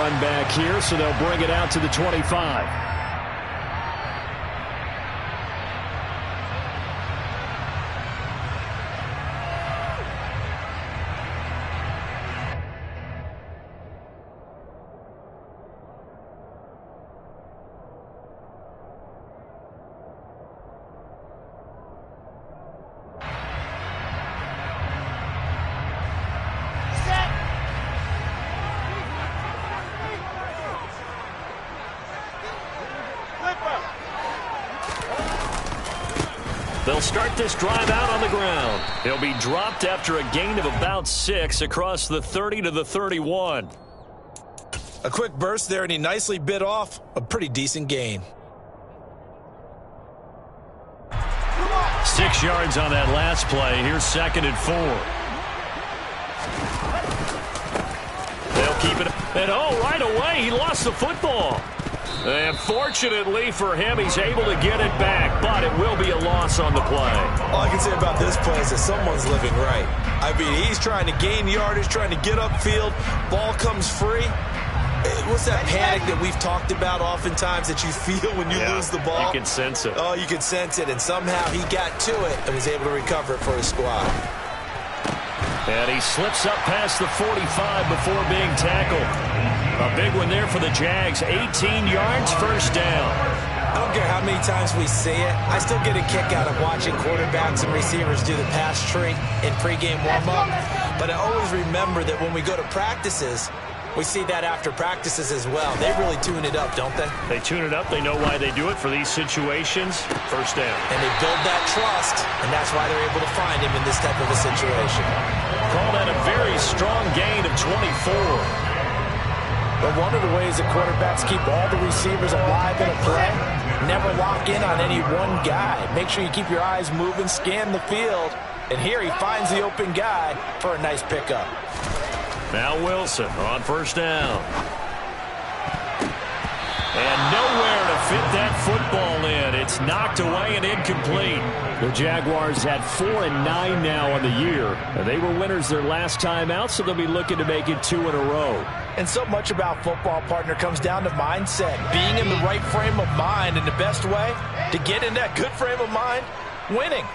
run back here, so they'll bring it out to the 25. They'll start this drive out on the ground. He'll be dropped after a gain of about 6 across the 30 to the 31. A quick burst there, and he nicely bit off a pretty decent gain. 6 yards on that last play. Here's 2nd and 4. They'll keep it. And right away, he lost the football. And fortunately for him, he's able to get it back, but it will be a loss on the play. All I can say about this play is that someone's living right. I mean, he's trying to gain yardage, trying to get upfield. Ball comes free. What's that panic that we've talked about oftentimes that you feel when you lose the ball? You can sense it. Oh, you can sense it, and somehow he got to it and was able to recover it for his squad. And he slips up past the 45 before being tackled. A big one there for the Jags. 18 yards, first down. I don't care how many times we see it. I still get a kick out of watching quarterbacks and receivers do the pass tree in pregame warm-up. But I always remember that when we go to practices, we see that after practices as well. They really tune it up, don't they? They tune it up. They know why they do it for these situations. First down. And they build that trust, and that's why they're able to find him in this type of a situation. Call that a very strong gain of 24. But one of the ways that quarterbacks keep all the receivers alive in a play, never lock in on any one guy. Make sure you keep your eyes moving, scan the field. And here he finds the open guy for a nice pickup. Now Wilson on first down. And nowhere to fit that football in. It's knocked away and incomplete. The Jaguars had 4-9 now on the year. And they were winners their last time out, so they'll be looking to make it 2 in a row. And so much about football, partner, comes down to mindset. Being in the right frame of mind, and the best way to get in that good frame of mind, winning.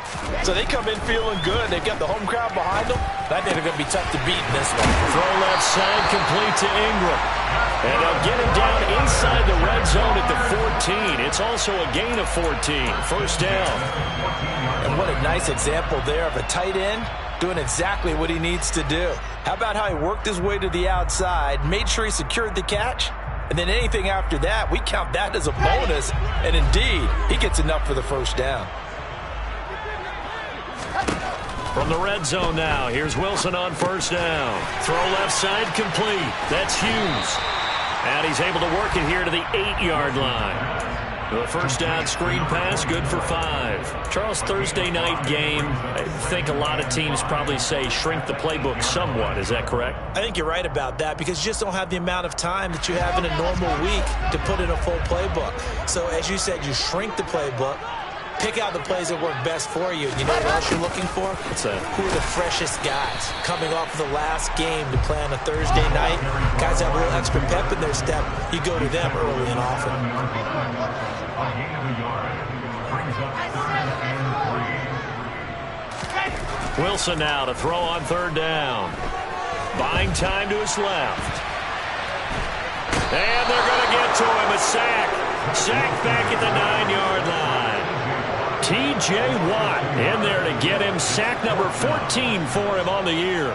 So they come in feeling good. They've got the home crowd behind them. I think they're going to be tough to beat in this one. Throw left side, complete to Ingram. And they'll get him down inside the red zone at the 14. It's also a gain of 14. First down. And what a nice example there of a tight end doing exactly what he needs to do. How about how he worked his way to the outside, made sure he secured the catch, and then anything after that, we count that as a bonus. And indeed, he gets enough for the first down. From the red zone now, here's Wilson on first down. Throw left side, complete. That's Hughes. And he's able to work it here to the 8-yard line. The first down screen pass, good for 5. Charles, Thursday night game, I think a lot of teams probably say shrink the playbook somewhat. Is that correct? I think you're right about that because you just don't have the amount of time that you have in a normal week to put in a full playbook. So as you said, you shrink the playbook, pick out the plays that work best for you. You know what else you're looking for? What's that? Who are the freshest guys coming off of the last game to play on a Thursday night? Guys have a little extra pep in their step. You go to them early and often. Wilson now to throw on third down. Buying time to his left. And they're going to get to him. A sack. Sack back at the 9-yard line. T.J. Watt in there to get him. Sack number 14 for him on the year.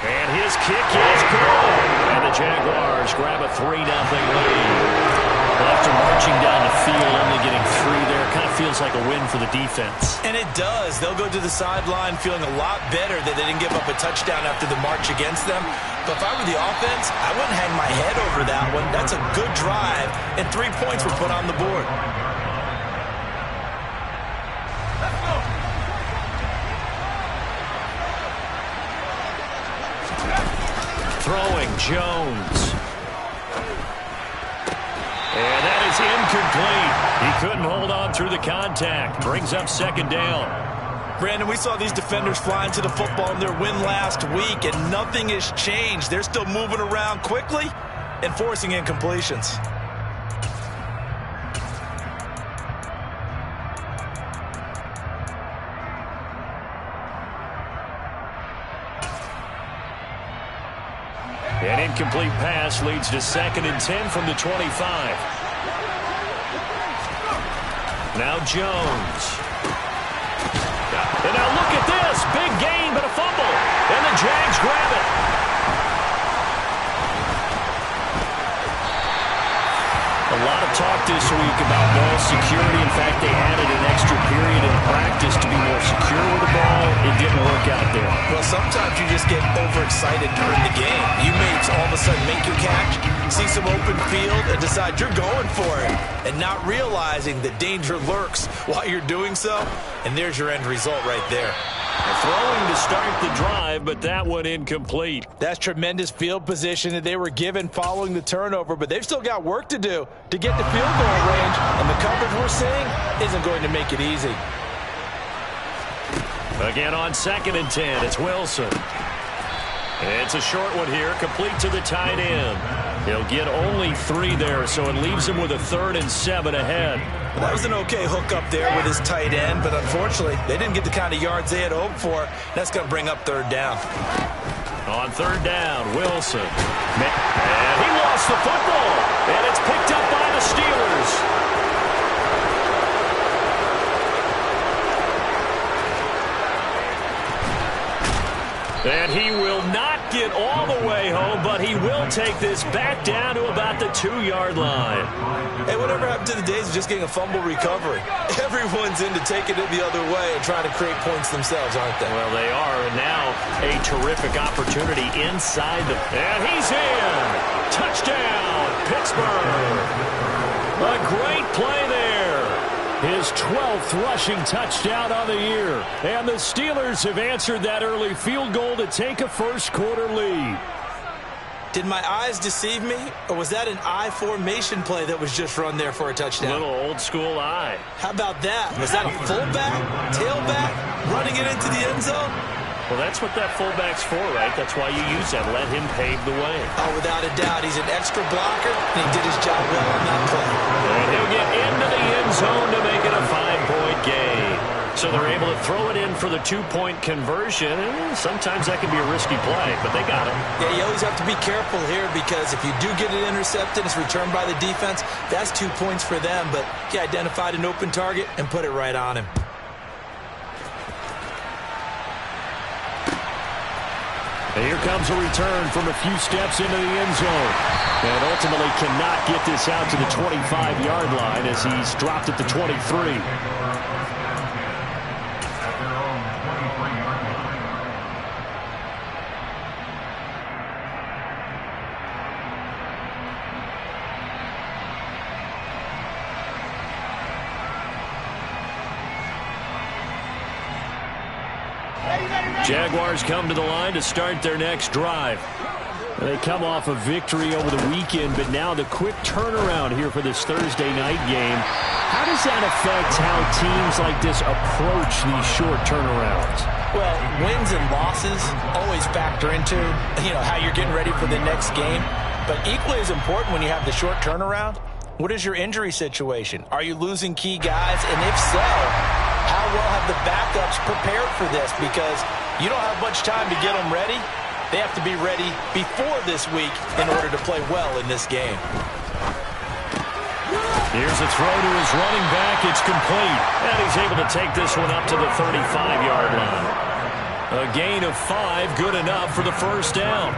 And his kick is good. And the Jaguars grab a 3-0 lead. After marching down the field, only getting 3 there, kind of feels like a win for the defense. And it does. They'll go to the sideline feeling a lot better that they didn't give up a touchdown after the march against them. But if I were the offense, I wouldn't hang my head over that one. That's a good drive, and 3 points were put on the board. Throwing Jones. And that is incomplete. He couldn't hold on through the contact. Brings up second down. Brandon, we saw these defenders flying to the football in their win last week, and nothing has changed. They're still moving around quickly and forcing incompletions. An incomplete pass leads to 2nd and 10 from the 25. Now Jones. And now look at this. Big gain, but a fumble. And the Jags grab it. A lot of talk this week about ball security. In fact, they added an extra period in practice to be more secure with the ball. It didn't work out there. Well, sometimes you just get overexcited during the game. You may all of a sudden make your catch, see some open field, and decide you're going for it, and not realizing that danger lurks while you're doing so. And there's your end result right there. Throwing to start the drive, but that one incomplete. That's tremendous field position that they were given following the turnover, but they've still got work to do to get to field goal range, and the coverage we're seeing isn't going to make it easy. Again on 2nd and 10, it's Wilson. It's a short one here, complete to the tight end. He'll get only 3 there, so it leaves him with a 3rd and 7 ahead. Well, that was an okay hook up there with his tight end, but unfortunately, they didn't get the kind of yards they had hoped for. That's going to bring up 3rd down. On 3rd down, Wilson. And he lost the football, and it's picked up by the Steelers. And he will not get all the way home, but he will take this back down to about the 2-yard line. Hey, whatever happened to the days of just getting a fumble recovery? Everyone's into taking it the other way and trying to create points themselves, aren't they? Well, they are, and now a terrific opportunity inside the... And he's in! Touchdown, Pittsburgh! A great play there. His 12th rushing touchdown on the year. And the Steelers have answered that early field goal to take a first-quarter lead. Did my eyes deceive me, or was that an I formation play that was just run there for a touchdown? Little old-school eye. How about that? Was that a fullback, tailback, running it into the end zone? Well, that's what that fullback's for, right? That's why you use that. Let him pave the way. Oh, without a doubt. He's an extra blocker, and he did his job well on that play. And he'll get into the end zone to make it a 5-point gain. So they're able to throw it in for the 2-point conversion. Sometimes that can be a risky play, but they got it. Yeah, you always have to be careful here because if you do get it intercepted, it's returned by the defense. That's 2 points for them, but he identified an open target and put it right on him. And here comes a return from a few steps into the end zone. And ultimately cannot get this out to the 25-yard line as he's dropped at the 23. Jaguars come to the line to start their next drive. They come off a victory over the weekend, but now the quick turnaround here for this Thursday night game. How does that affect how teams like this approach these short turnarounds? Well, wins and losses always factor into, how you're getting ready for the next game. But equally as important when you have the short turnaround, what is your injury situation? Are you losing key guys? And if so, how well have the backups prepared for this? Because you don't have much time to get them ready. They have to be ready before this week in order to play well in this game. Here's a throw to his running back. It's complete. And he's able to take this one up to the 35-yard line. A gain of 5, good enough for the first down.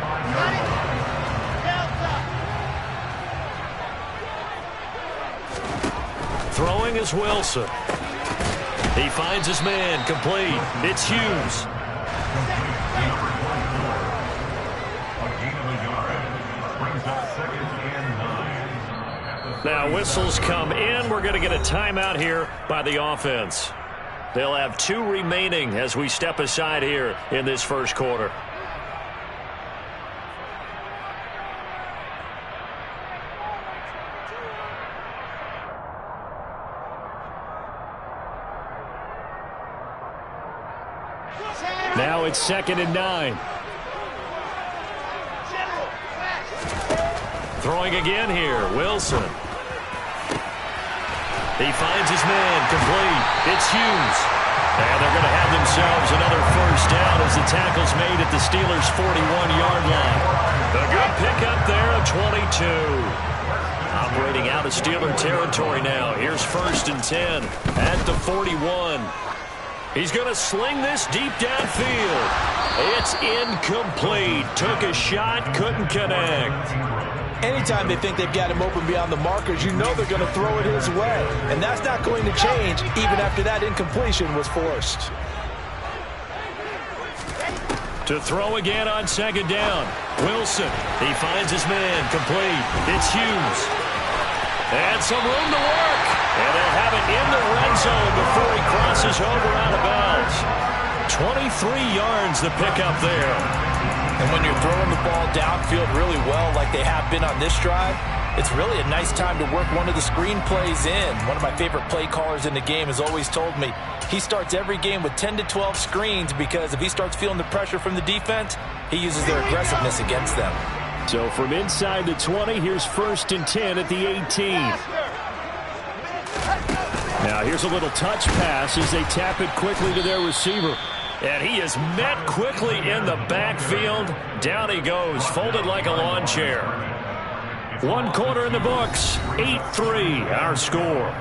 Throwing is Wilson. He finds his man, complete. It's Hughes. Now whistles come in. We're going to get a timeout here by the offense. They'll have 2 remaining as we step aside here in this first quarter. it's 2nd and 9. Throwing again here, Wilson. He finds his man, complete. It's Hughes. And they're going to have themselves another first down as the tackle's made at the Steelers' 41-yard line. A good pickup there of 22. Operating out of Steeler territory now. Here's 1st and 10 at the 41. He's going to sling this deep downfield. It's incomplete. Took a shot, couldn't connect. Anytime they think they've got him open beyond the markers, you know they're going to throw it his way. And that's not going to change even after that incompletion was forced. To throw again on 2nd down. Wilson, he finds his man, complete. It's Hughes. And some room to work. And they'll have it in the red zone before he crosses over out of bounds. 23 yards to pick up there. And when you're throwing the ball downfield really well like they have been on this drive, it's really a nice time to work one of the screen plays in. One of my favorite play callers in the game has always told me he starts every game with 10 to 12 screens because if he starts feeling the pressure from the defense, he uses their aggressiveness against them. So from inside the 20, here's 1st and 10 at the 18. Now here's a little touch pass as they tap it quickly to their receiver. And he is met quickly in the backfield. Down he goes, folded like a lawn chair. 1 quarter in the books, 8-3, our score.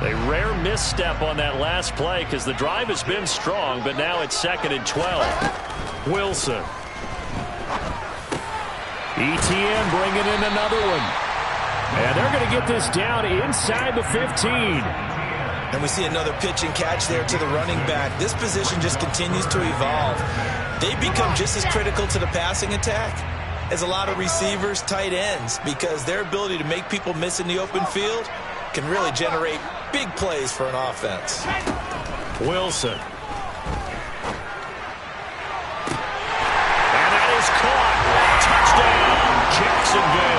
A rare misstep on that last play because the drive has been strong, but now it's 2nd and 12. Wilson. ETN bringing in another one. And they're going to get this down inside the 15. And we see another pitch and catch there to the running back. This position just continues to evolve. They become just as critical to the passing attack as a lot of receivers, tight ends, because their ability to make people miss in the open field can really generate big plays for an offense. Wilson. And that is caught. Touchdown, Jacksonville.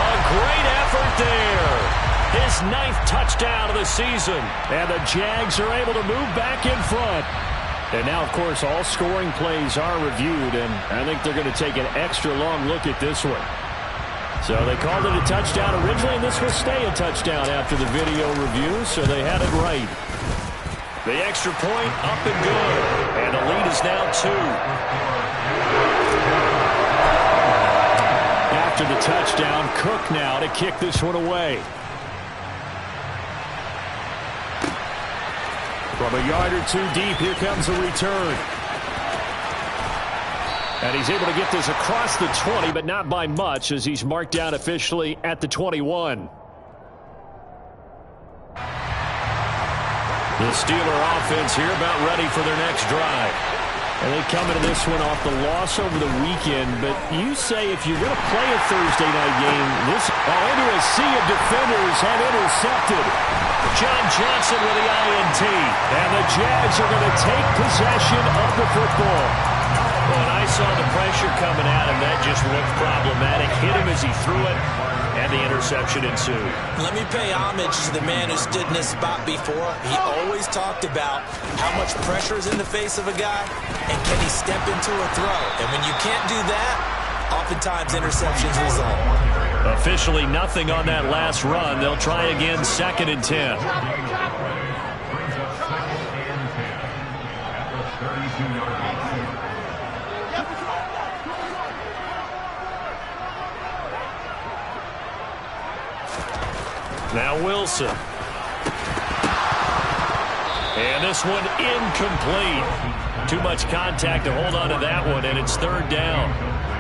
A great effort there. His 9th touchdown of the season. And the Jags are able to move back in front. And now, of course, all scoring plays are reviewed, and I think they're going to take an extra long look at this one. So they called it a touchdown originally, and this will stay a touchdown after the video review, so they had it right. The extra point up and good, and the lead is now 2. After the touchdown, Cook now to kick this one away. From a yard or 2 deep, here comes a return. And he's able to get this across the 20, but not by much as he's marked down officially at the 21. The Steeler offense here about ready for their next drive. And they come into this one off the loss over the weekend, but you say if you're going to play a Thursday night game, this into a sea of defenders and intercepted. John Johnson with the INT, and the Jags are going to take possession of the football. When I saw the pressure coming at him, that just looked problematic. Hit him as he threw it, and the interception ensued. Let me pay homage to the man who stood in this spot before. He always talked about how much pressure is in the face of a guy, and can he step into a throw. And when you can't do that, oftentimes interceptions result. Officially nothing on that last run. They'll try again, 2nd and 10. Now Wilson. And this one incomplete. Too much contact to hold on to that one, and it's 3rd down.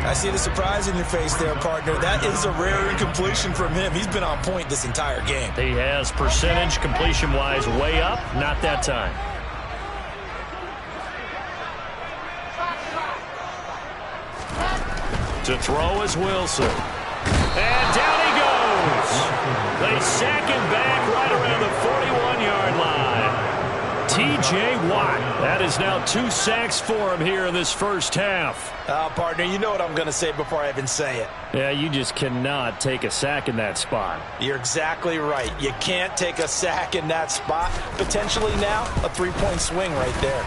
I see the surprise in your face there, partner. That is a rare incompletion from him. He's been on point this entire game. He has percentage completion-wise way up. Not that time. To throw is Wilson. And down he goes. They sack him back right around the 41-yard line. T.J. Watt. That is now 2 sacks for him here in this first half. Partner, you know what I'm going to say before I even say it. Yeah, you just cannot take a sack in that spot. You're exactly right. You can't take a sack in that spot. Potentially now a 3-point swing right there.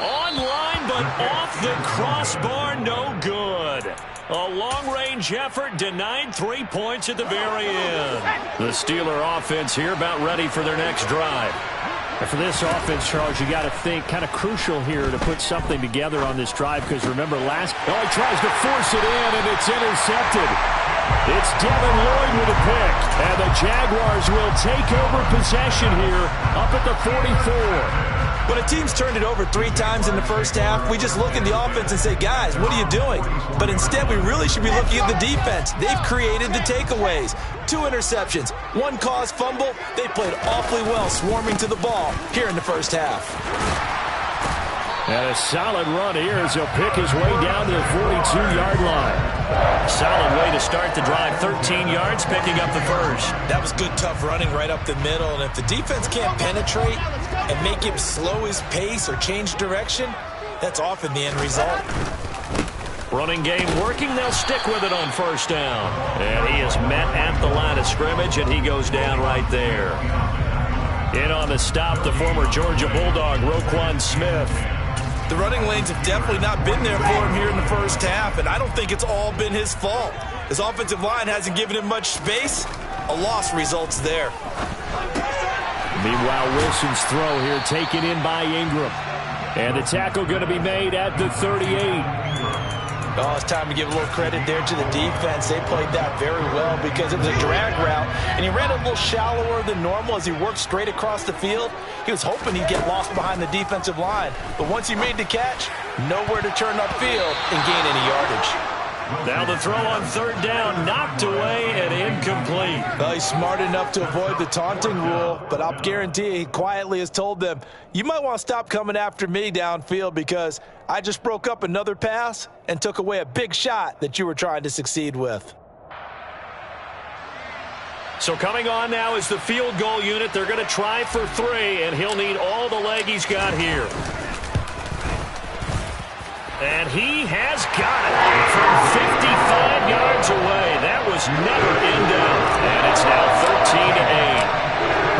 Online, but off the crossbar, no good. A long-range effort denied 3 points at the very end. The Steeler offense here about ready for their next drive. And for this offense, Charles, you got to think kind of crucial here to put something together on this drive because remember he tries to force it in and it's intercepted. It's Devin Lloyd with a pick. And the Jaguars will take over possession here up at the 44. When a team's turned it over 3 times in the first half, we just look at the offense and say, guys, what are you doing? But instead, we really should be looking at the defense. They've created the takeaways. 2 interceptions, 1 caused fumble. They played awfully well swarming to the ball here in the first half. And a solid run here as he'll pick his way down to the 42-yard line. Solid way to start the drive. 13 yards, picking up the first. That was good, tough running right up the middle. And if the defense can't penetrate and make him slow his pace or change direction, that's often the end result. Running game working. They'll stick with it on first down. And he is met at the line of scrimmage, and he goes down right there. In on the stop, the former Georgia Bulldog, Roquan Smith. The running lanes have definitely not been there for him here in the first half, and I don't think it's all been his fault. His offensive line hasn't given him much space. A loss results there. Meanwhile, Wilson's throw here taken in by Ingram. And the tackle going to be made at the 38. Oh, it's time to give a little credit there to the defense. They played that very well because it was a drag route, and he ran a little shallower than normal as he worked straight across the field. He was hoping he'd get lost behind the defensive line, but once he made the catch, nowhere to turn upfield and gain any yardage. Now the throw on third down, knocked away and incomplete. Well, he's smart enough to avoid the taunting rule, but I'll guarantee he quietly has told them, you might want to stop coming after me downfield because I just broke up another pass and took away a big shot that you were trying to succeed with. So coming on now is the field goal unit. They're going to try for 3, and he'll need all the leg he's got here. And he has got it from 55 yards away. That was never in doubt. And it's now 13-8.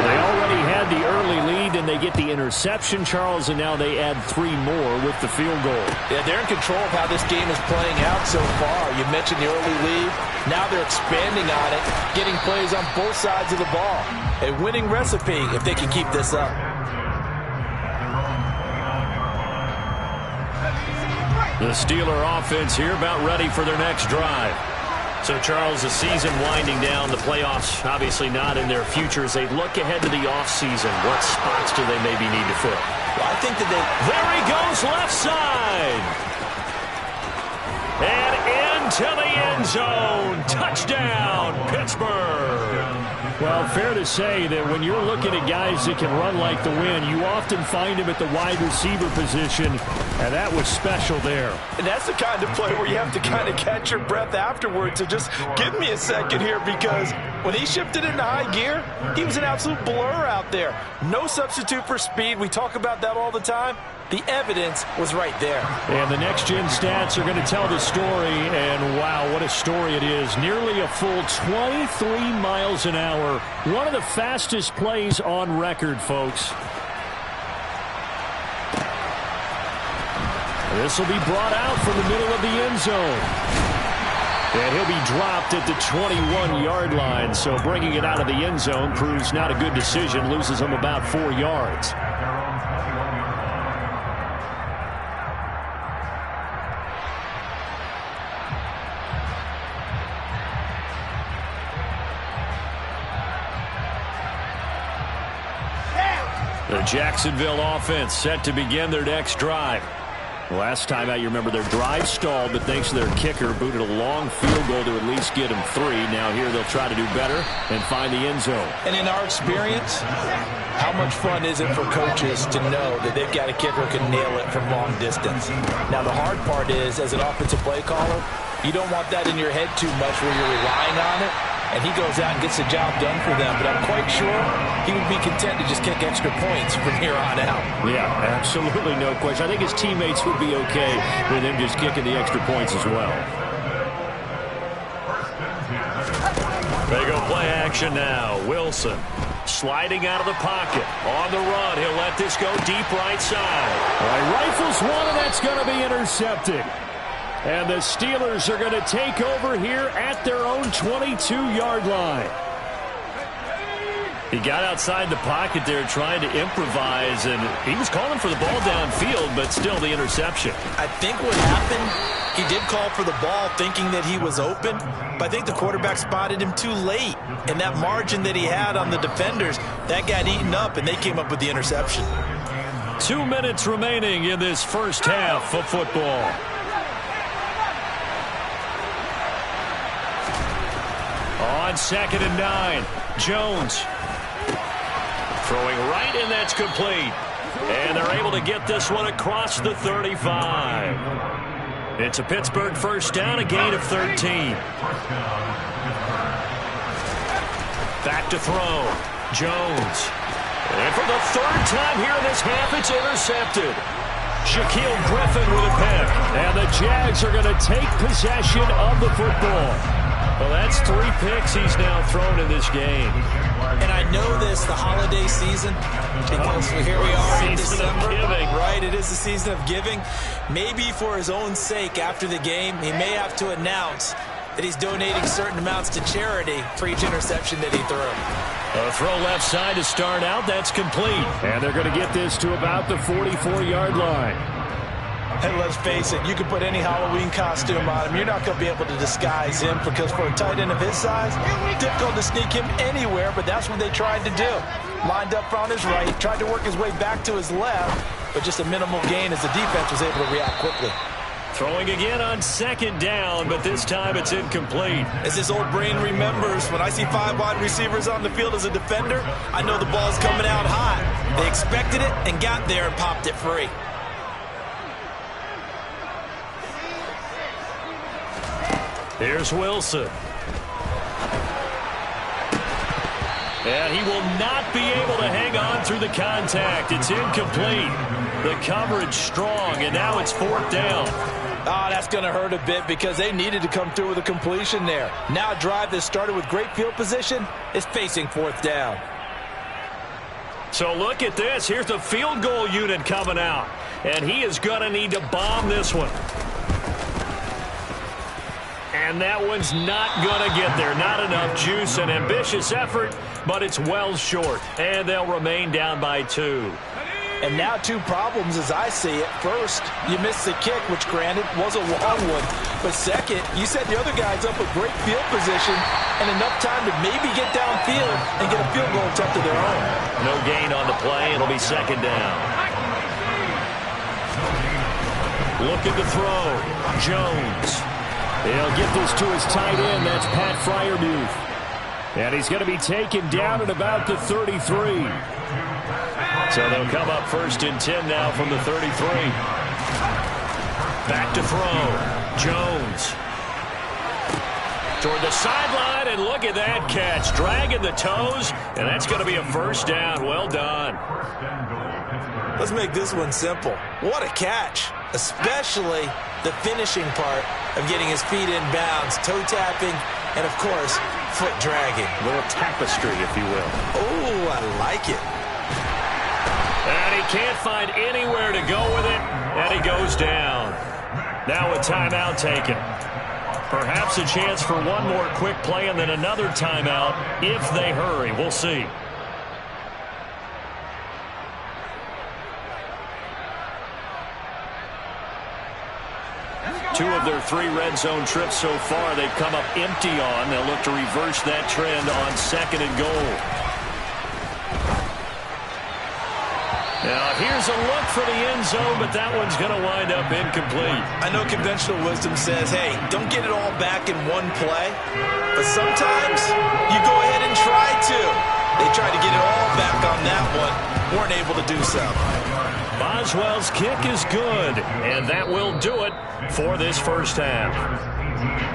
They already had the early lead, and they get the interception, Charles, and now they add 3 more with the field goal. Yeah, they're in control of how this game is playing out so far. You mentioned the early lead. Now they're expanding on it, getting plays on both sides of the ball. A winning recipe if they can keep this up. The Steeler offense here about ready for their next drive. So, Charles, the season winding down, the playoffs obviously not in their future. As they look ahead to the offseason, what spots do they maybe need to fill? Well, I think that there he goes, left side. And into the end zone. Touchdown, Pittsburgh. Well, fair to say that when you're looking at guys that can run like the wind, you often find him at the wide receiver position, and that was special there. And that's the kind of play where you have to kind of catch your breath afterwards and just give me a second here because when he shifted into high gear, he was an absolute blur out there. No substitute for speed. We talk about that all the time. The evidence was right there. And the next-gen stats are going to tell the story, and wow, what a story it is. Nearly a full 23 miles an hour. One of the fastest plays on record, folks. This will be brought out from the middle of the end zone. And he'll be dropped at the 21-yard line, so bringing it out of the end zone proves not a good decision, loses him about 4 yards. The Jacksonville offense set to begin their next drive. Last time out, you remember their drive stalled, but thanks to their kicker, booted a long field goal to at least get them 3. Now here they'll try to do better and find the end zone. And in our experience, how much fun is it for coaches to know that they've got a kicker who can nail it from long distance? Now the hard part is, as an offensive play caller, you don't want that in your head too much where you're relying on it. and he goes out and gets the job done for them. But I'm quite sure he would be content to just kick extra points from here on out. Yeah, absolutely no question. I think his teammates would be okay with him just kicking the extra points as well. They go play action now. Wilson sliding out of the pocket. On the run, he'll let this go deep right side. All right, rifles one, and that's going to be intercepted. And the Steelers are going to take over here at their own 22-yard line. He got outside the pocket there trying to improvise, and he was calling for the ball downfield, but still the interception. I think what happened, he did call for the ball thinking that he was open, but I think the quarterback spotted him too late. And that margin that he had on the defenders, that got eaten up, and they came up with the interception. 2 minutes remaining in this first half of football. On 2nd and 9, Jones throwing right, and that's complete. And they're able to get this one across the 35. It's a Pittsburgh first down, a gain of 13. Back to throw. Jones. And for the third time here in this half, it's intercepted. Shaquille Griffin with a pick. And the Jags are going to take possession of the football. Well, that's 3 picks he's now thrown in this game. And I know this, the holiday season, because here we are in December. Right, it is the season of giving. Maybe for his own sake, after the game, he may have to announce that he's donating certain amounts to charity for each interception that he threw. A throw left side to start out. That's complete. And they're going to get this to about the 44-yard line. And let's face it, you can put any Halloween costume on him. You're not going to be able to disguise him because for a tight end of his size, difficult to sneak him anywhere, but that's what they tried to do. Lined up on his right, tried to work his way back to his left, but just a minimal gain as the defense was able to react quickly. Throwing again on 2nd down, but this time it's incomplete. As his old brain remembers, when I see 5 wide receivers on the field as a defender, I know the ball's coming out hot. They expected it and got there and popped it free. Here's Wilson. And he will not be able to hang on through the contact. It's incomplete. The coverage strong, and now it's 4th down. Oh, that's going to hurt a bit because they needed to come through with a completion there. Now a drive that started with great field position is facing 4th down. So look at this. Here's the field goal unit coming out. And he is going to need to bomb this one. And that one's not going to get there. Not enough juice. An ambitious effort, but it's well short. And they'll remain down by 2. And now 2 problems as I see it. First, you missed the kick, which granted was a long one. But second, you set the other guys up with great field position and enough time to maybe get downfield and get a field goal attempt of their own. No gain on the play. It'll be 2nd down. Looking to throw. Jones. He'll get this to his tight end. That's Pat Freiermuth. And he's going to be taken down at about the 33. So they'll come up 1st and 10 now from the 33. Back to throw. Jones. Toward the sideline, and look at that catch. Dragging the toes, and that's going to be a 1st down. Well done. Let's make this one simple. What a catch, especially the finishing part of getting his feet in bounds, toe tapping, and, of course, foot dragging. A little tapestry, if you will. Oh, I like it. And he can't find anywhere to go with it, and he goes down. Now a timeout taken. Perhaps a chance for one more quick play and then another timeout if they hurry. We'll see. Two of their 3 red zone trips so far they've come up empty on. They'll look to reverse that trend on 2nd and goal. Now, here's a look for the end zone, but that one's going to wind up incomplete. I know conventional wisdom says, hey, don't get it all back in one play. But sometimes you go ahead and try to. They tried to get it all back on that one. Weren't able to do so. Boswell's kick is good, and that will do it for this first half.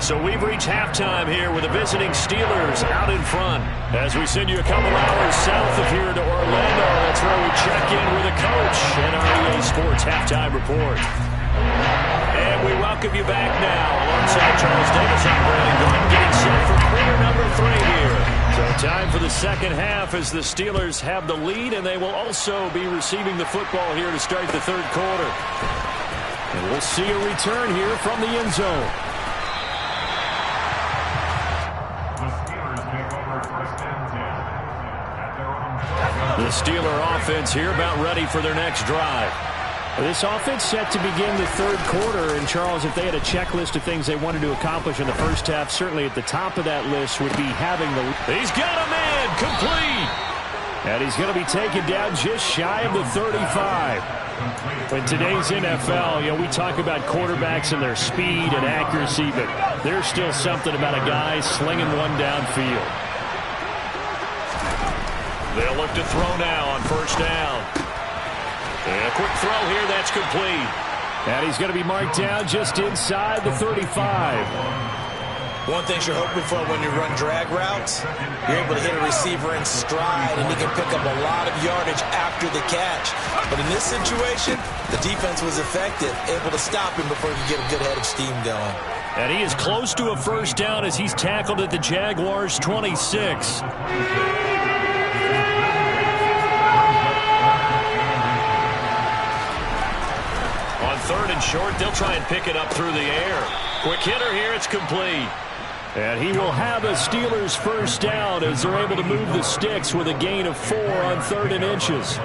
So we've reached halftime here with the visiting Steelers out in front. As we send you a couple hours south of here to Orlando, that's where we check in with the coach and our EA Sports halftime report. And we welcome you back now alongside Charles Davis. I'm Brandon Gordon getting set for quarter number 3 here. So time for the second half as the Steelers have the lead, and they will also be receiving the football here to start the third quarter. And we'll see a return here from the end zone. The Steeler offense here about ready for their next drive. This offense set to begin the third quarter. And, Charles, if they had a checklist of things they wanted to accomplish in the first half, certainly at the top of that list would be having the... He's got a man complete. And he's going to be taken down just shy of the 35. In today's NFL, we talk about quarterbacks and their speed and accuracy, but there's still something about a guy slinging one downfield. They'll look to throw now on first down. And a quick throw here, that's complete. And he's going to be marked down just inside the 35. One thing you're hoping for when you run drag routes, you're able to hit a receiver in stride, and he can pick up a lot of yardage after the catch. But in this situation, the defense was effective, able to stop him before he could get a good head of steam going. And he is close to a first down as he's tackled at the Jaguars' 26. Third and short, they'll try and pick it up through the air. Quick hitter here, it's complete. And he will have a Steelers first down as they're able to move the sticks with a gain of 4 on 3rd and inches.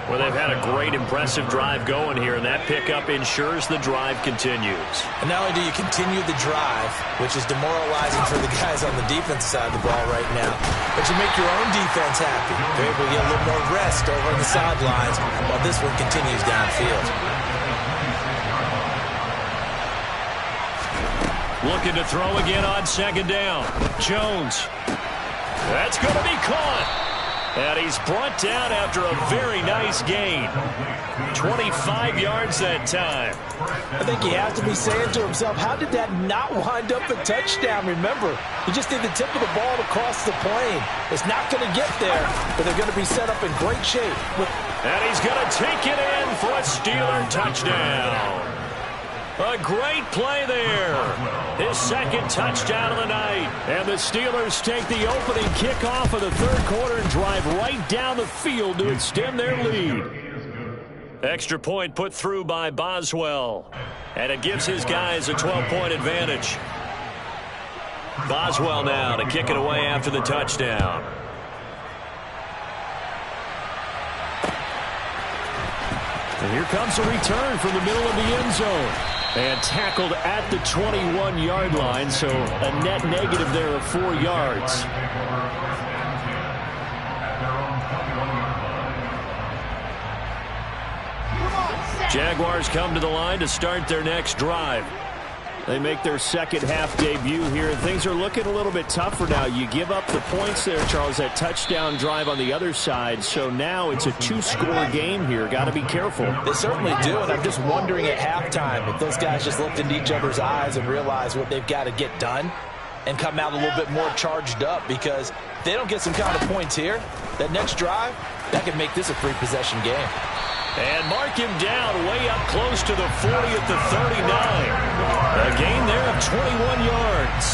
Well, they've had a great, impressive drive going here, and that pickup ensures the drive continues. And not only do you continue the drive, which is demoralizing for the guys on the defense side of the ball right now, but you make your own defense happy. They're able to get a little more rest over on the sidelines while this one continues downfield. Looking to throw again on second down. Jones. That's going to be caught. And he's brought down after a very nice gain. 25 yards that time. I think he has to be saying to himself, how did that not wind up a touchdown? Remember, he just did the tip of the ball to cross the plane. It's not going to get there, but they're going to be set up in great shape. And he's going to take it in for a Steeler touchdown. A great play there. His second touchdown of the night. And the Steelers take the opening kickoff of the third quarter and drive right down the field to extend their lead. Extra point put through by Boswell. And it gives his guys a 12-point advantage. Boswell now to kick it away after the touchdown. And here comes a return from the middle of the end zone. And tackled at the 21-yard line, so a net negative there of 4 yards. Jaguars come to the line to start their next drive. They make their second half debut here, and things are looking a little bit tougher now. You give up the points there, Charles, that touchdown drive on the other side. So now it's a 2-score game here. Got to be careful. They certainly do, and I'm just wondering at halftime if those guys just looked into each other's eyes and realized what they've got to get done and come out a little bit more charged up, because if they don't get some kind of points here, that next drive, that could make this a 3-possession game. And mark him down way up close to the 40 at the 39. A gain there of 21 yards.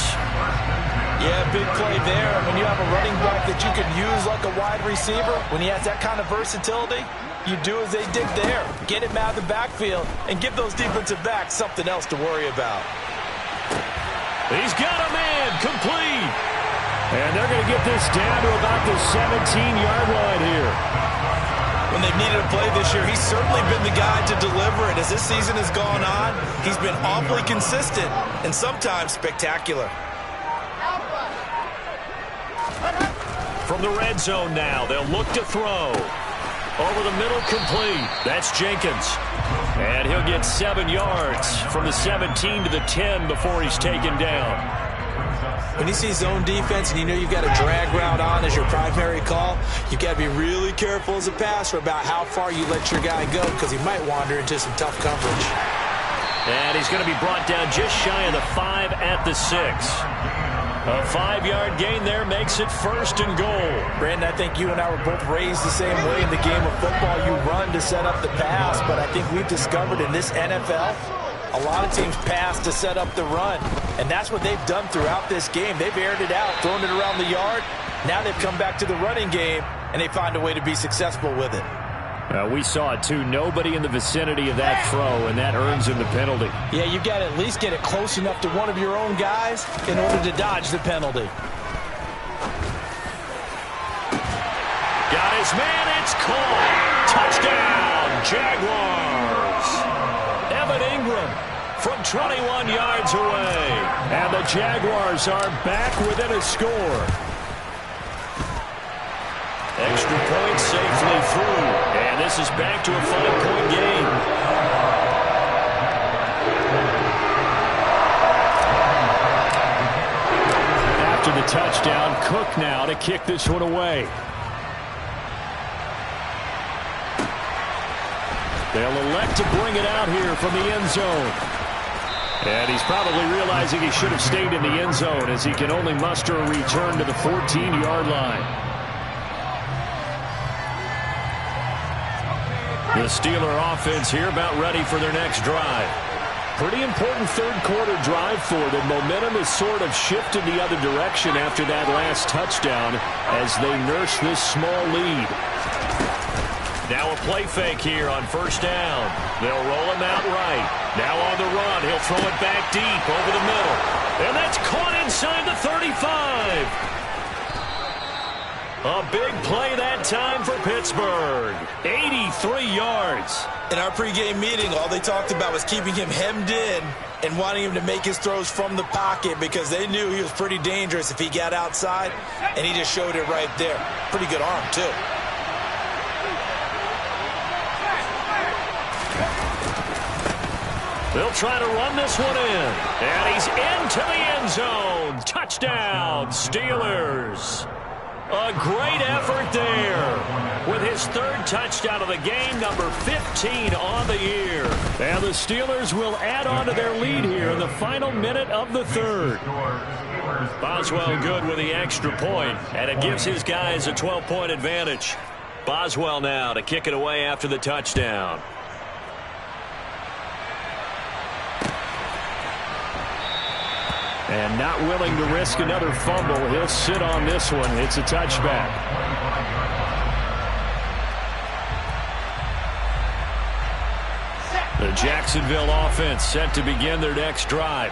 Yeah, big play there. When you have a running back that you can use like a wide receiver, when he has that kind of versatility, you do as they did there. Get him out of the backfield and give those defensive backs something else to worry about. He's got a man complete. And they're going to get this down to about the 17-yard line here. When they've needed a play this year, he's certainly been the guy to deliver it. As this season has gone on, he's been awfully consistent and sometimes spectacular. From the red zone now, they'll look to throw. Over the middle, complete. That's Jenkins. And he'll get 7 yards from the 17 to the 10 before he's taken down. When you see zone defense and you know you've got a drag route on as your primary call, you've got to be really careful as a passer about how far you let your guy go because he might wander into some tough coverage. And he's going to be brought down just shy of the 5 at the 6. A 5-yard gain there makes it 1st and goal. Brandon, I think you and I were both raised the same way in the game of football. You run to set up the pass, but I think we've discovered in this NFL, a lot of teams pass to set up the run, and that's what they've done throughout this game. They've aired it out, thrown it around the yard. Now they've come back to the running game, and they find a way to be successful with it. We saw it, too. Nobody in the vicinity of that throw, and that earns him the penalty. Yeah, you've got to at least get it close enough to one of your own guys in order to dodge the penalty. Got his man. It's caught. Touchdown, Jaguars. Evan Ingram from 21 yards away. And the Jaguars are back within a score. Extra point safely through. And this is back to a 5-point game. After the touchdown, Cook now to kick this one away. They'll elect to bring it out here from the end zone. And he's probably realizing he should have stayed in the end zone as he can only muster a return to the 14-yard line. The Steeler offense here about ready for their next drive. Pretty important third-quarter drive for them. Momentum has sort of shifted the other direction after that last touchdown as they nurse this small lead. Now a play fake here on 1st down. They'll roll him out right. Now on the run, he'll throw it back deep over the middle. And that's caught inside the 35. A big play that time for Pittsburgh. 83 yards. In our pregame meeting, all they talked about was keeping him hemmed in and wanting him to make his throws from the pocket because they knew he was pretty dangerous if he got outside, and he just showed it right there. Pretty good arm, too. They'll try to run this one in. And he's into the end zone. Touchdown, Steelers. A great effort there with his 3rd touchdown of the game, number 15 on the year. And the Steelers will add on to their lead here in the final minute of the 3rd. Boswell good with the extra point, and it gives his guys a 12-point advantage. Boswell now to kick it away after the touchdown. And not willing to risk another fumble. He'll sit on this one. It's a touchback. The Jacksonville offense set to begin their next drive.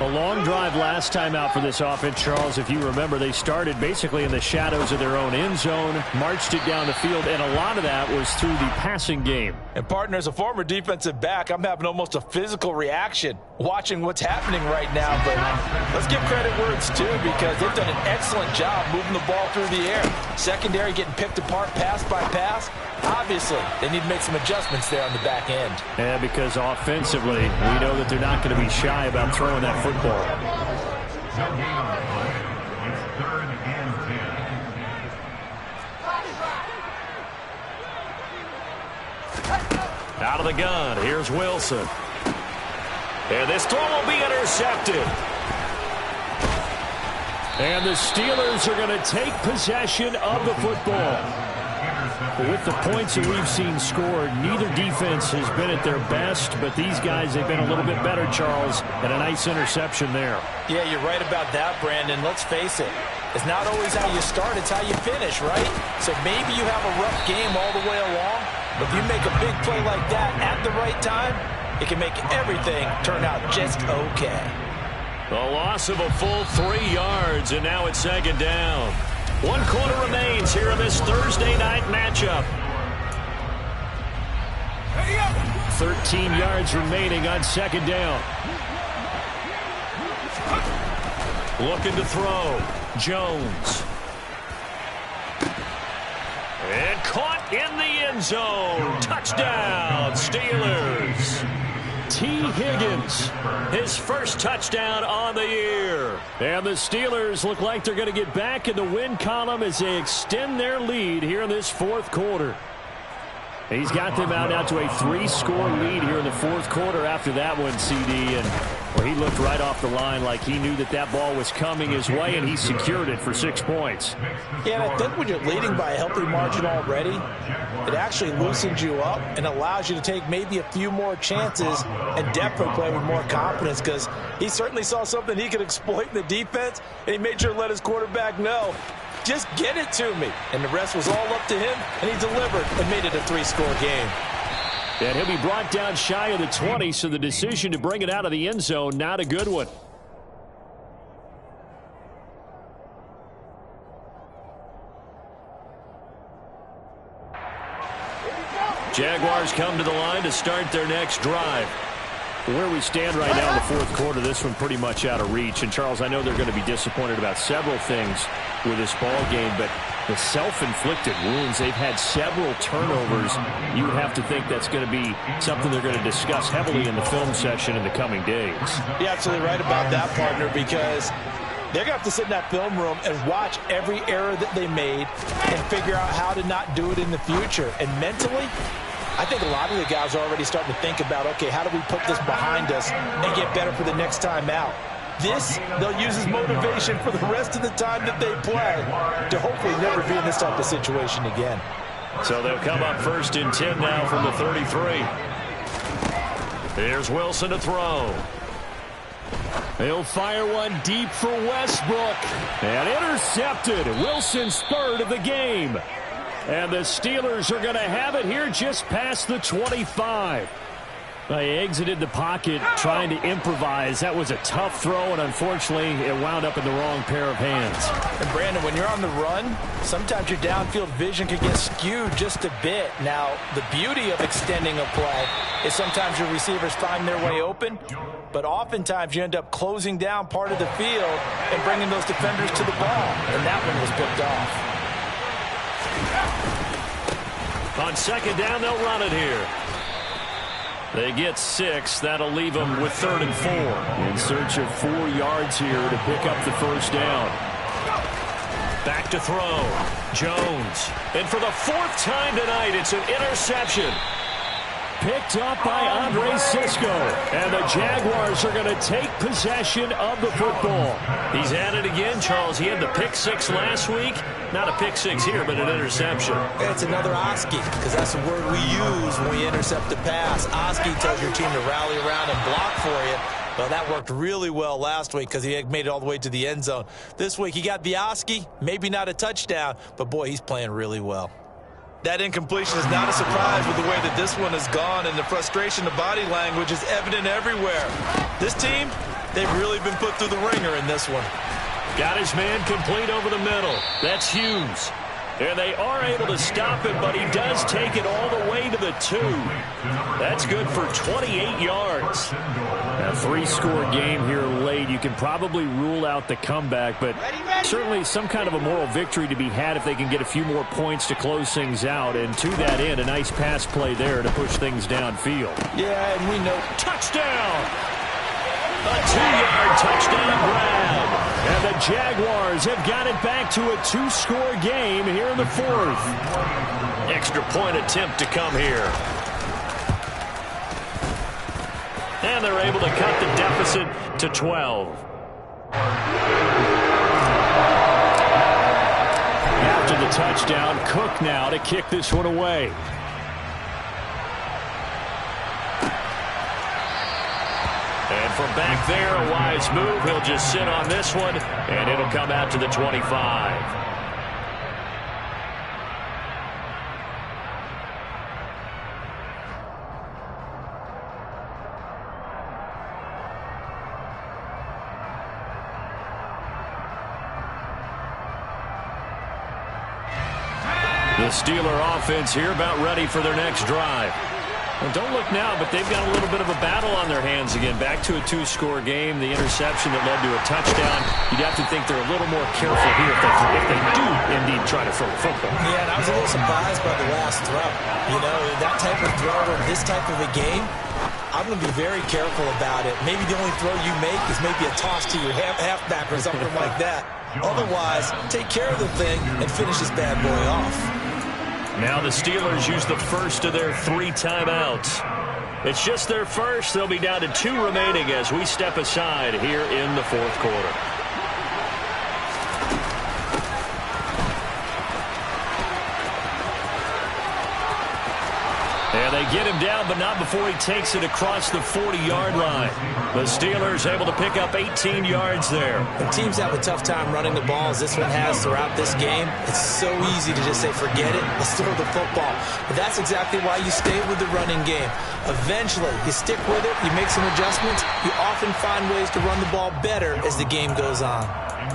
A long drive last time out for this offense, Charles. If you remember, they started basically in the shadows of their own end zone, marched it down the field, and a lot of that was through the passing game. And, partner, as a former defensive back, I'm having almost a physical reaction watching what's happening right now. But let's give credit where it's due because they've done an excellent job moving the ball through the air. Secondary getting picked apart pass by pass. Obviously, they need to make some adjustments there on the back end. Yeah, because offensively, we know that they're not going to be shy about throwing that football. Out of the gun, here's Wilson. And this throw will be intercepted. And the Steelers are going to take possession of the football. With the points that we've seen scored, neither defense has been at their best, but these guys have been a little bit better, Charles, and a nice interception there. Yeah, you're right about that, Brandon. Let's face it. It's not always how you start, it's how you finish, right? So maybe you have a rough game all the way along, but if you make a big play like that at the right time, it can make everything turn out just okay. A loss of a full 3 yards, and now it's 2nd down. 1 quarter remains here in this Thursday night matchup. 13 yards remaining on 2nd down. Looking to throw. Jones. And caught in the end zone. Touchdown, Steelers. T. Higgins. His first touchdown on the year. And the Steelers look like they're going to get back in the win column as they extend their lead here in this fourth quarter. He's got them out now to a 3-score lead here in the fourth quarter after that one, CD. And well, he looked right off the line like he knew that that ball was coming his way, and he secured it for 6 points. Yeah, and I think when you're leading by a healthy margin already, it actually loosens you up and allows you to take maybe a few more chances and definitely play with more confidence, because he certainly saw something he could exploit in the defense, and he made sure to let his quarterback know, just get it to me. And the rest was all up to him, and he delivered and made it a 3-score game. And he'll be brought down shy of the 20, so the decision to bring it out of the end zone, not a good one. Jaguars come to the line to start their next drive. Where we stand right now in the fourth quarter, this one pretty much out of reach. And, Charles, I know they're going to be disappointed about several things with this ball game, but the self-inflicted wounds, they've had several turnovers. You would have to think that's going to be something they're going to discuss heavily in the film session in the coming days. You're absolutely right about that, partner, because they're going to have to sit in that film room and watch every error that they made and figure out how to not do it in the future. And mentally, I think a lot of the guys are already starting to think about, okay, how do we put this behind us and get better for the next time out? This, they'll use as motivation for the rest of the time that they play to hopefully never be in this type of situation again. So they'll come up 1st and 10 now from the 33. Here's Wilson to throw. He'll fire one deep for Westbrook. And intercepted. Wilson's 3rd of the game. And the Steelers are going to have it here just past the 25. They exited the pocket trying to improvise. That was a tough throw, and unfortunately, it wound up in the wrong pair of hands. And, Brandon, when you're on the run, sometimes your downfield vision can get skewed just a bit. Now, the beauty of extending a play is sometimes your receivers find their way open, but oftentimes you end up closing down part of the field and bringing those defenders to the ball, and that one was picked off. On 2nd down, they'll run it here. They get 6. That'll leave them with 3rd and 4. In search of 4 yards here to pick up the first down. Back to throw. Jones. And for the 4th time tonight, it's an interception. Picked up by Andre Cisco. And the Jaguars are going to take possession of the football. He's at it again, Charles. He had the pick 6 last week. Not a pick 6 here, but an interception. It's another Oski, because that's the word we use when we intercept the pass. Oski tells your team to rally around and block for you. Well, that worked really well last week because he made it all the way to the end zone. This week, he got the Oski, maybe not a touchdown, but, boy, he's playing really well. That incompletion is not a surprise with the way that this one has gone, and the frustration, the body language is evident everywhere. This team, they've really been put through the ringer in this one. Got his man complete over the middle. That's Hughes. And they are able to stop him, but he does take it all the way to the 2. That's good for 28 yards. A 3-score game here late. You can probably rule out the comeback, but certainly some kind of a moral victory to be had if they can get a few more points to close things out. And to that end, a nice pass play there to push things downfield. Yeah, and we know. Touchdown! A 2-yard touchdown grab. And the Jaguars have got it back to a 2-score game here in the 4th. Extra point attempt to come here. And they're able to cut the deficit to 12. After the touchdown, Cook now to kick this one away. And from back there, a wise move. He'll just sit on this one, and it'll come out to the 25. The Steeler offense here about ready for their next drive. Well, don't look now, but they've got a little bit of a battle on their hands again. Back to a 2-score game. The interception that led to a touchdown. You'd have to think they're a little more careful here if they do indeed try to throw the football. Yeah, and I was a little surprised by the last throw. You know, that type of throw in this type of a game, I'm going to be very careful about it. Maybe the only throw you make is maybe a toss to your halfback or something like that. Otherwise, take care of the thing and finish this bad boy off. Now the Steelers use the first of their 3 timeouts. It's just their first. They'll be down to 2 remaining as we step aside here in the fourth quarter. And they get him down, but not before he takes it across the 40-yard line. The Steelers able to pick up 18 yards there. When teams have a tough time running the ball, as this one has throughout this game, it's so easy to just say, forget it, let's throw the football. But that's exactly why you stay with the running game. Eventually, you stick with it, you make some adjustments, you often find ways to run the ball better as the game goes on.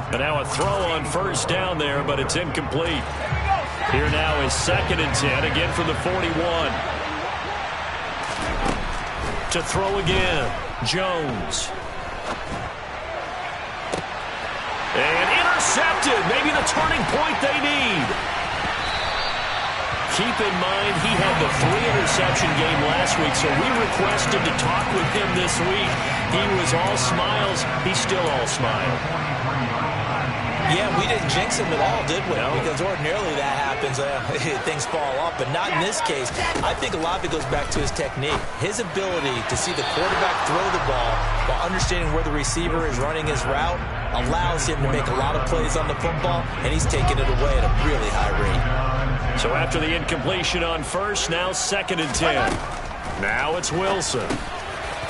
And now a throw on first down there, but it's incomplete. Here now is 2nd and 10, again from the 41. To throw again, Jones. And intercepted, maybe the turning point they need. Keep in mind, he had the 3-interception game last week, so we requested to talk with him this week. He was all smiles. He's still all smile. Yeah, we didn't jinx him at all, did we? No. Because ordinarily that happens, things fall off, but not in this case. I think a lot of it goes back to his technique. His ability to see the quarterback throw the ball while understanding where the receiver is running his route allows him to make a lot of plays on the football, and he's taking it away at a really high rate. So after the incompletion on first, now 2nd and 10. Now it's Wilson.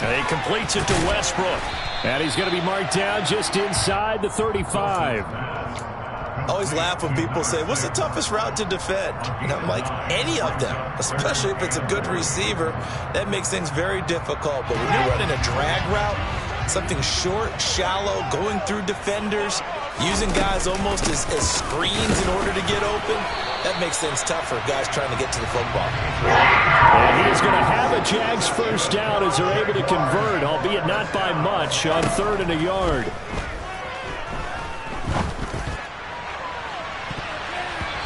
And he completes it to Westbrook. And he's going to be marked down just inside the 35. I always laugh when people say, what's the toughest route to defend? And I'm like, any of them, especially if it's a good receiver, that makes things very difficult. But when you're running a drag route, something short, shallow, going through defenders, using guys almost as screens in order to get open, that makes things tough for guys trying to get to the football. And he is going to have a Jags first down as they're able to convert, albeit not by much, on 3rd and a yard.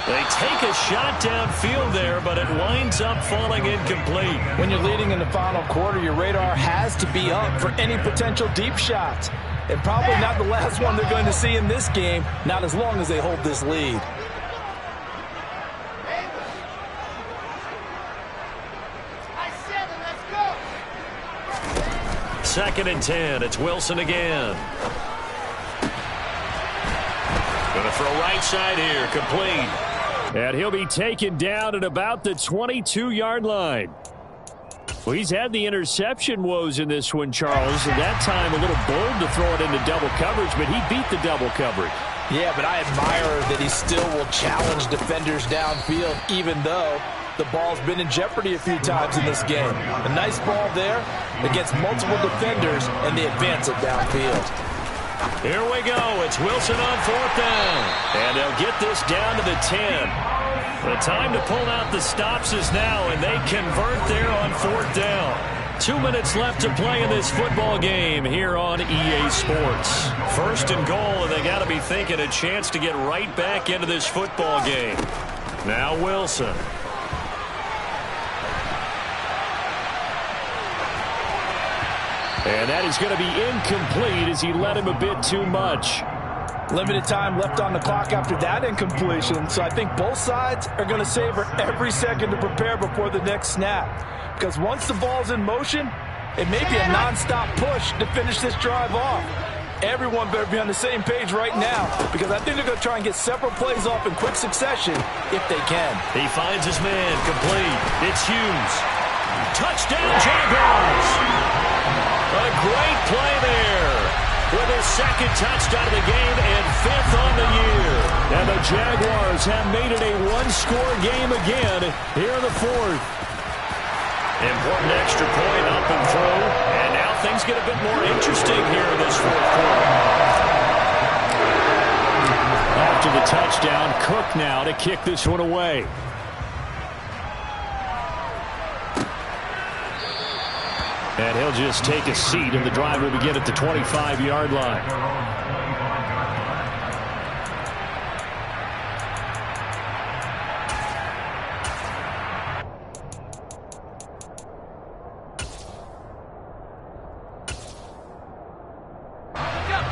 They take a shot downfield there, but it winds up falling incomplete. When you're leading in the final quarter, your radar has to be up for any potential deep shots. And probably not the last one they're going to see in this game, not as long as they hold this lead. 2nd and 10. It's Wilson again. Going to throw right side here. Complete. And he'll be taken down at about the 22-yard line. Well, he's had the interception woes in this one, Charles, and that time a little bold to throw it into double coverage, but he beat the double coverage. Yeah, but I admire that he still will challenge defenders downfield, even though the ball's been in jeopardy a few times in this game. A nice ball there against multiple defenders, and they advance it downfield. Here we go. It's Wilson on 4th down. And they'll get this down to the 10. The time to pull out the stops is now, and they convert there on 4th down. 2 minutes left to play in this football game here on EA Sports. 1st and goal, and they got to be thinking a chance to get right back into this football game. Now Wilson. And that is going to be incomplete as he led him a bit too much. Limited time left on the clock after that incompletion, so I think both sides are going to savor every second to prepare before the next snap. Because once the ball's in motion, it may be a nonstop push to finish this drive off. Everyone better be on the same page right now, because I think they're going to try and get several plays off in quick succession if they can. He finds his man. Complete. It's Hughes. Touchdown, Jaguars. A great play there with his 2nd touchdown of the game and 5th on the year. And the Jaguars have made it a one-score game again here in the 4th. Important extra point up and through. And now things get a bit more interesting here in this 4th quarter. After the touchdown, Cook now to kick this one away. And he'll just take a seat, and the drive will begin at the 25-yard line.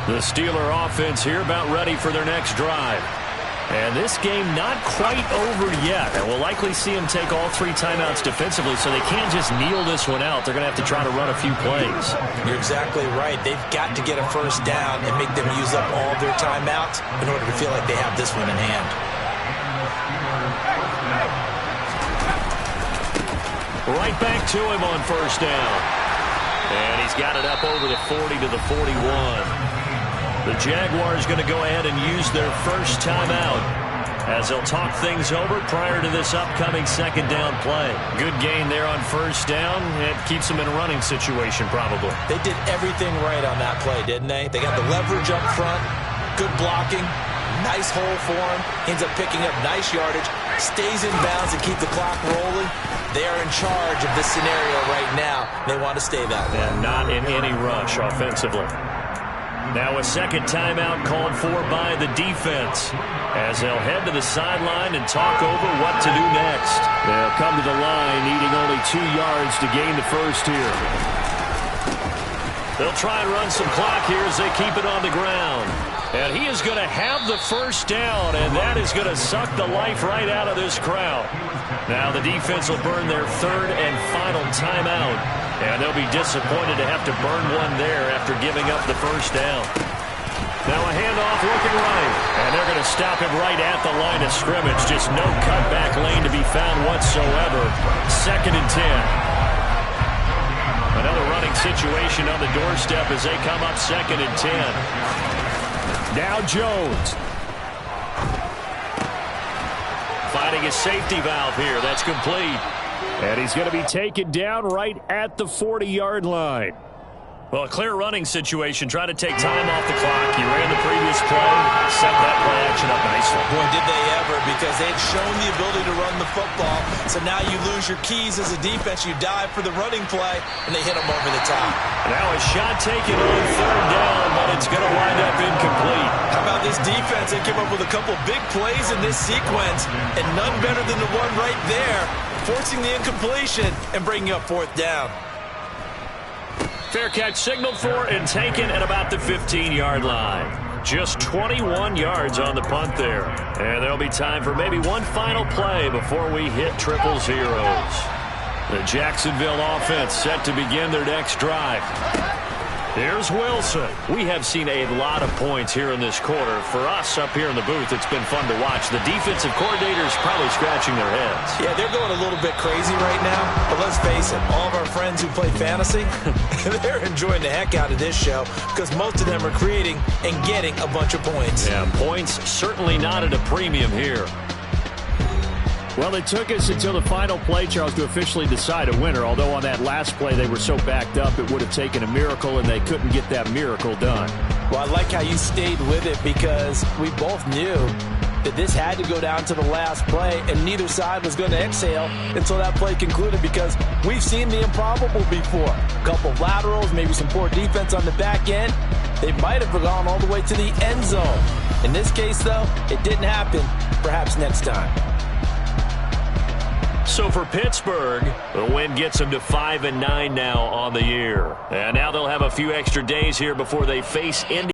The Steeler offense here about ready for their next drive. And this game not quite over yet. And we'll likely see them take all 3 timeouts defensively, so they can't just kneel this one out. They're going to have to try to run a few plays. You're exactly right. They've got to get a first down and make them use up all their timeouts in order to feel like they have this one in hand. Right back to him on first down. And he's got it up over the 40 to the 41. The Jaguars going to go ahead and use their first timeout as they'll talk things over prior to this upcoming second down play. Good gain there on first down. It keeps them in a running situation probably. They did everything right on that play, didn't they? They got the leverage up front, good blocking, nice hole for him. Ends up picking up nice yardage, stays in bounds and keep the clock rolling. They are in charge of this scenario right now. They want to stay that way. And not in any rush offensively. Now a second timeout called for by the defense as they'll head to the sideline and talk over what to do next. They'll come to the line needing only 2 yards to gain the first here. They'll try and run some clock here as they keep it on the ground. And he is going to have the first down, and that is going to suck the life right out of this crowd. Now the defense will burn their 3rd and final timeout. And they'll be disappointed to have to burn one there after giving up the first down. Now a handoff looking right. And they're going to stop him right at the line of scrimmage. Just no cutback lane to be found whatsoever. 2nd and 10. Another running situation on the doorstep as they come up 2nd and 10. Now Jones. Finding a safety valve here. That's complete. And he's going to be taken down right at the 40-yard line. Well, a clear running situation. Try to take time off the clock. You ran the previous play. Set that play action up nicely. Boy, did they ever, because they had shown the ability to run the football. So now you lose your keys as a defense. You dive for the running play, and they hit them over the top. Now a shot taken on 3rd down, but it's going to wind up incomplete. How about this defense? They came up with a couple big plays in this sequence, and none better than the one right there, forcing the incompletion and bringing up 4th down. Fair catch signaled for and taken at about the 15-yard line. Just 21 yards on the punt there. And there'll be time for maybe one final play before we hit triple zeros. The Jacksonville offense set to begin their next drive. Here's Wilson. We have seen a lot of points here in this quarter. For us up here in the booth, it's been fun to watch. The defensive coordinators probably scratching their heads. Yeah, they're going a little bit crazy right now. But let's face it, all of our friends who play fantasy, they're enjoying the heck out of this show because most of them are creating and getting a bunch of points. Yeah, points certainly not at a premium here. Well, it took us until the final play, Charles, to officially decide a winner. Although on that last play they were so backed up, it would have taken a miracle, and they couldn't get that miracle done. Well, I like how you stayed with it because we both knew that this had to go down to the last play, and neither side was going to exhale until that play concluded because we've seen the improbable before. A couple of laterals, maybe some poor defense on the back end. They might have gone all the way to the end zone. In this case, though, it didn't happen. Perhaps next time. So for Pittsburgh, the win gets them to 5-9 now on the year. And now they'll have a few extra days here before they face Indy.